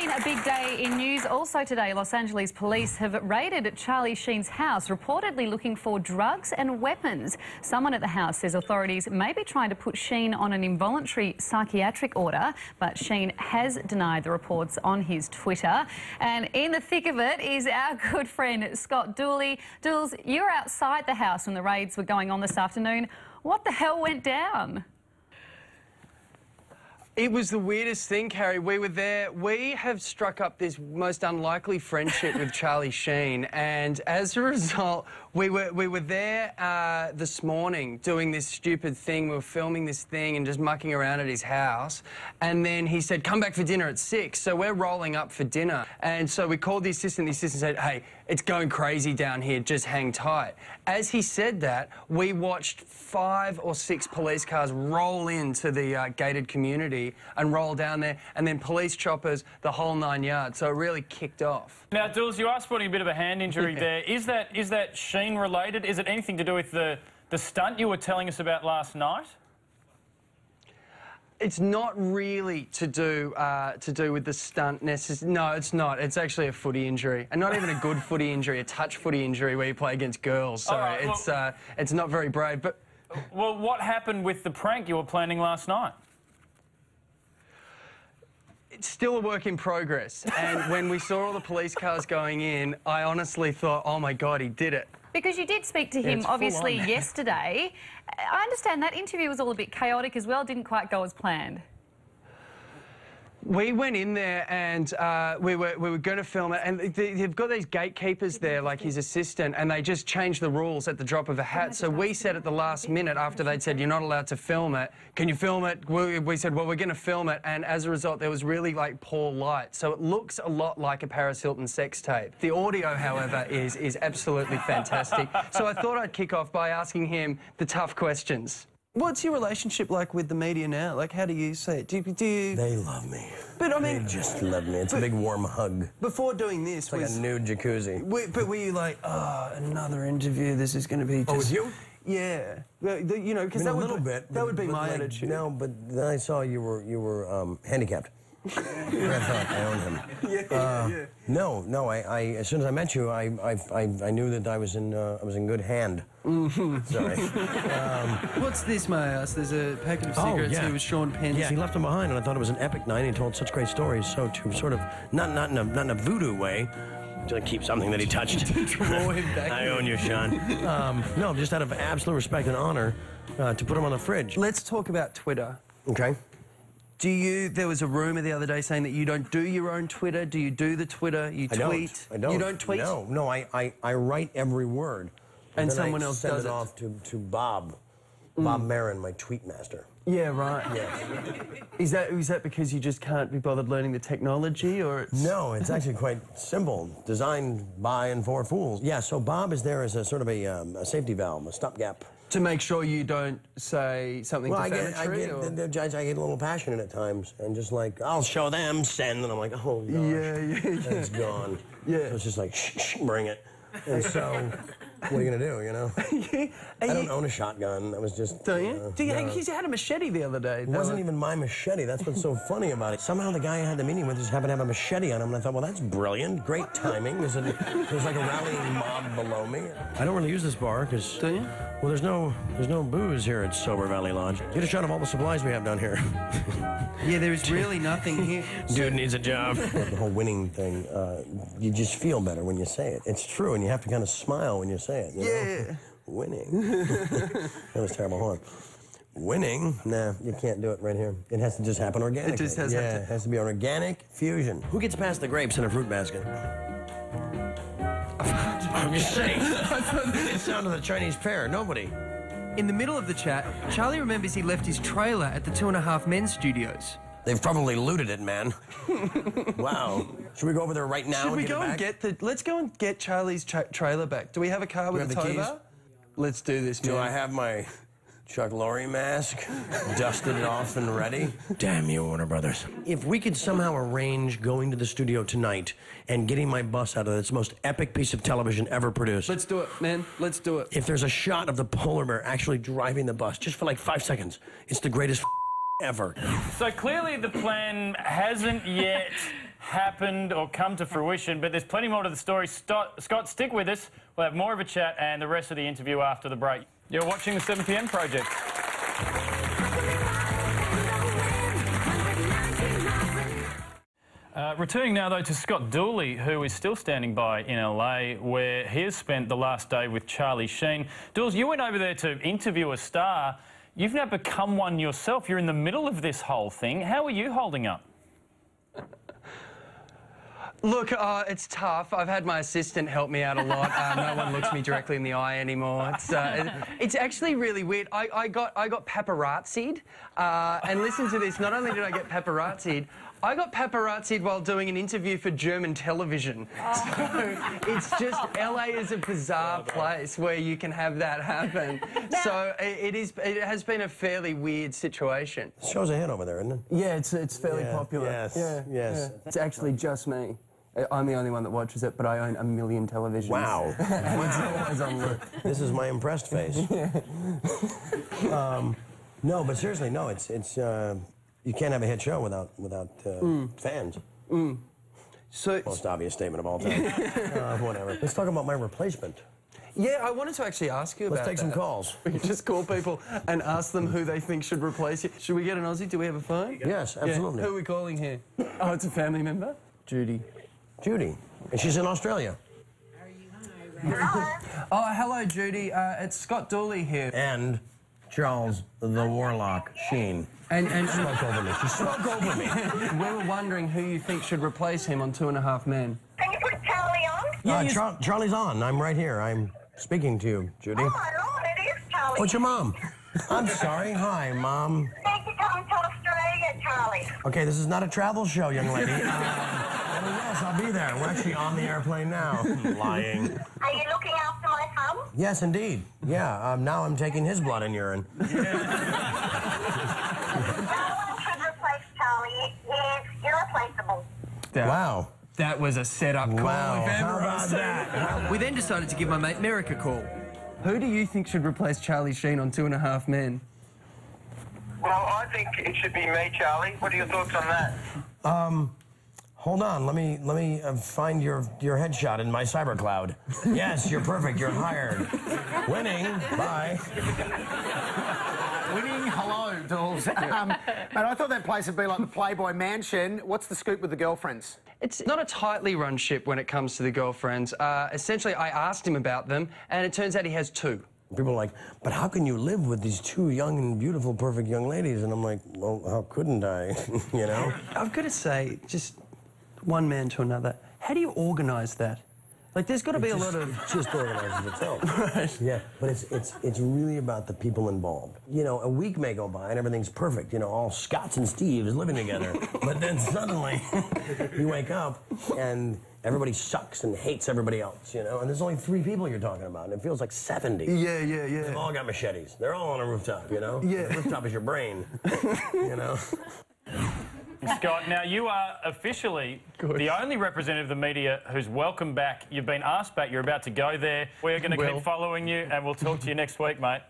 been a big day in news also today. Los Angeles police have raided Charlie Sheen's house, reportedly looking for drugs and weapons. Someone at the house says authorities may be trying to put Sheen on an involuntary psychiatric order, but Sheen has denied the reports on his Twitter. And in the thick of it is our good friend Scott Dooley. Dools, you were outside the house when the raids were going on this afternoon. What the hell went down? It was the weirdest thing, Carrie. We were there. We have struck up this most unlikely friendship with Charlie Sheen, and as a result, we were there this morning doing this stupid thing. We were filming this thing and just mucking around at his house, and then he said, "Come back for dinner at 6." So we're rolling up for dinner, and so we called the assistant. The assistant said, "Hey, it's going crazy down here. Just hang tight." As he said that, we watched 5 or 6 police cars roll into the gated community and roll down there, and then police choppers, the whole 9 yards. So it really kicked off. Now, Dools, you are sporting a bit of a hand injury there. Is that Sheen related? Is it anything to do with the stunt you were telling us about last night? It's not really to do with the stunt necessarily. No, it's not. It's actually a footy injury, and not even a good footy injury, a touch footy injury where you play against girls. So right, well, it's not very brave. But well, what happened with the prank you were planning last night? it's still a work in progress. And when we saw all the police cars going in, I honestly thought, oh my God, he did it. Because you did speak to him, obviously, yesterday. I understand that interview was all a bit chaotic as well, didn't quite go as planned. We went in there and we were going to film it, and they've got these gatekeepers there, like his assistant, and they just changed the rules at the drop of a hat. So we said at the last minute, after they'd said, you're not allowed to film it, can you film it? We said, well, we're going to film it, and as a result, there was really, like, poor light. So it looks a lot like a Paris Hilton sex tape. The audio, however, is absolutely fantastic. So I thought I'd kick off by asking him the tough questions. What's your relationship like with the media now? Like, how do you see it? Do you... They love me. But, I mean... They just love me. It's a big warm hug. Before doing this... It's like a nude jacuzzi. But were you like, oh, another interview, this is going to be just... Oh, with you? Yeah. You know, because that would be my attitude. No, but then I saw you were handicapped. I thought I own him. Yeah. No. I as soon as I met you, I knew that I was in good hand. Sorry. What's this, may I ask? There's a packet of cigarettes here with Sean Penn's. Yeah, he left them behind, and I thought it was an epic night. He told such great stories. So to sort of not in a voodoo way, to keep something that he touched. Draw him back. I own you, Sean. No, just out of absolute respect and honor, to put him on the fridge. Let's talk about Twitter. Okay. There was a rumour the other day saying that you don't do your own Twitter. Do you do the Twitter? You tweet? I don't. You don't tweet? No, I write every word. And someone else does it off to Bob Marin, my tweet master. Yeah, right. Yeah. Is that because you just can't be bothered learning the technology, or it's... No, it's actually quite simple. Designed by and for fools. Yeah, so Bob is there as a sort of a safety valve, a stopgap. To make sure you don't say something defamatory? I get a little passionate at times, and just like, I'll show them, send, and I'm like, oh, gosh. Yeah. It's gone. Yeah. So it's just like, shh, bring it. And so, what are you going to do, you know? I don't own a shotgun. I was just... Don't you? Because you had a machete the other day. It wasn't even my machete. That's what's so funny about it. Somehow the guy I had the meeting with just happened to have a machete on him, and I thought, well, that's brilliant. Great timing. There's like a rallying mob below me. I don't really use this bar, because... Do you? Well, there's no booze here at Sober Valley Lodge. Get a shot of all the supplies we have down here. Yeah, there is really nothing here. Dude needs a job. The whole winning thing, you just feel better when you say it. It's true, and you have to kind of smile when you say it. You know? Winning. That was terrible. Hold on. Winning? Nah, you can't do it right here. It has to just happen organically. It just has to. It has to be an organic fusion. Who gets past the grapes in a fruit basket? I'm just saying. It's down to the Chinese pear. Nobody. In the middle of the chat, Charlie remembers he left his trailer at the 2.5 Men studios. They've probably looted it, man. Wow. Should we go over there right now? Should we go and get the... Let's go and get Charlie's trailer back. Do we have a car with a tow bar? Let's do this, man. Do I have my Chuck Lorre mask dusted off and ready? Damn you, Warner Brothers. If we could somehow arrange going to the studio tonight and getting my bus out of this most epic piece of television ever produced. Let's do it, man. Let's do it. If there's a shot of the polar bear actually driving the bus, just for like 5 seconds, it's the greatest ever. So clearly the plan hasn't yet happened or come to fruition, but there's plenty more to the story. Scott, stick with us. We'll have more of a chat and the rest of the interview after the break. You're watching the 7 p.m. Project. Returning now, though, to Scott Dooley, who is still standing by in LA, where he has spent the last day with Charlie Sheen. Dools, you went over there to interview a star. You've now become one yourself. You're in the middle of this whole thing. How are you holding up? Look, it's tough. I've had my assistant help me out a lot. No one looks me directly in the eye anymore. It's actually really weird. I got paparazzi'd, and listen to this. Not only did I get paparazzi'd, I got paparazzi'd while doing an interview for German television. So it's just, LA is a bizarre place where you can have that happen. So it has been a fairly weird situation. The show's a hit over there, isn't it? Yeah, it's fairly popular. Yes, yes. Yeah. It's actually just me. I'm the only one that watches it, but I own 1 million televisions. Wow. It's always on loop. This is my impressed face. No, but seriously, no, it's you can't have a hit show without fans. So Most obvious statement of all time. Whatever. Let's talk about my replacement. yeah, I wanted to actually ask you about Let's take some that. calls. We can just call people and ask them who they think should replace you. Should we get an Aussie? Do we have a phone? Yes, absolutely. Yeah. Who are we calling here? Oh, it's a family member? Judy. Judy. And she's in Australia. Oh, hello, Judy. It's Scott Dooley here. And Charles the Warlock Sheen. And Spoke over me. She spoke over me. we were wondering who you think should replace him on 2.5 Men. Can you put Charlie on? Charlie's on. I'm right here. I'm speaking to you, Judy. Oh my Lord, it is Charlie. What's your mom? I'm sorry. Hi, Mom. You need to come to Australia, Charlie. Okay, this is not a travel show, young lady. Yes, I'll be there. We're actually on the airplane now. Lying. Are you looking after my thumb? Yes, indeed. Yeah, now I'm taking his blood and urine. No one should replace Charlie. He's irreplaceable. Wow. That was a set-up call. Wow. If ever How I've about seen that? it. We then decided to give my mate Merrick a call. Who do you think should replace Charlie Sheen on 2.5 Men? Well, I think it should be me, Charlie. What are your thoughts on that? Hold on. Let me find your headshot in my cyber cloud. Yes, you're perfect. You're hired. Winning. Bye. Winning, hello, Dools. Mate, I thought that place would be like the Playboy Mansion. What's the scoop with the girlfriends? It's not a tightly run ship when it comes to the girlfriends. Essentially, I asked him about them, and it turns out he has 2. People are like, but how can you live with these 2 young and beautiful, perfect young ladies? And I'm like, well, how couldn't I? You know? I've got to say, just one man to another, how do you organise that? Like, there's got to be a lot of... just organizes itself. Right. Yeah, but it's really about the people involved. You know, a week may go by and everything's perfect. You know, all Scotts and Steves living together. But then suddenly you wake up and everybody sucks and hates everybody else, you know? And there's only 3 people you're talking about, and it feels like 70. Yeah. They've all got machetes. They're all on a rooftop, you know? Yeah. The rooftop is your brain, you know? Scott, now you are officially the only representative of the media who's welcome back. You've been asked back. You're about to go there. We're going to keep following you, and we'll talk to you next week, mate.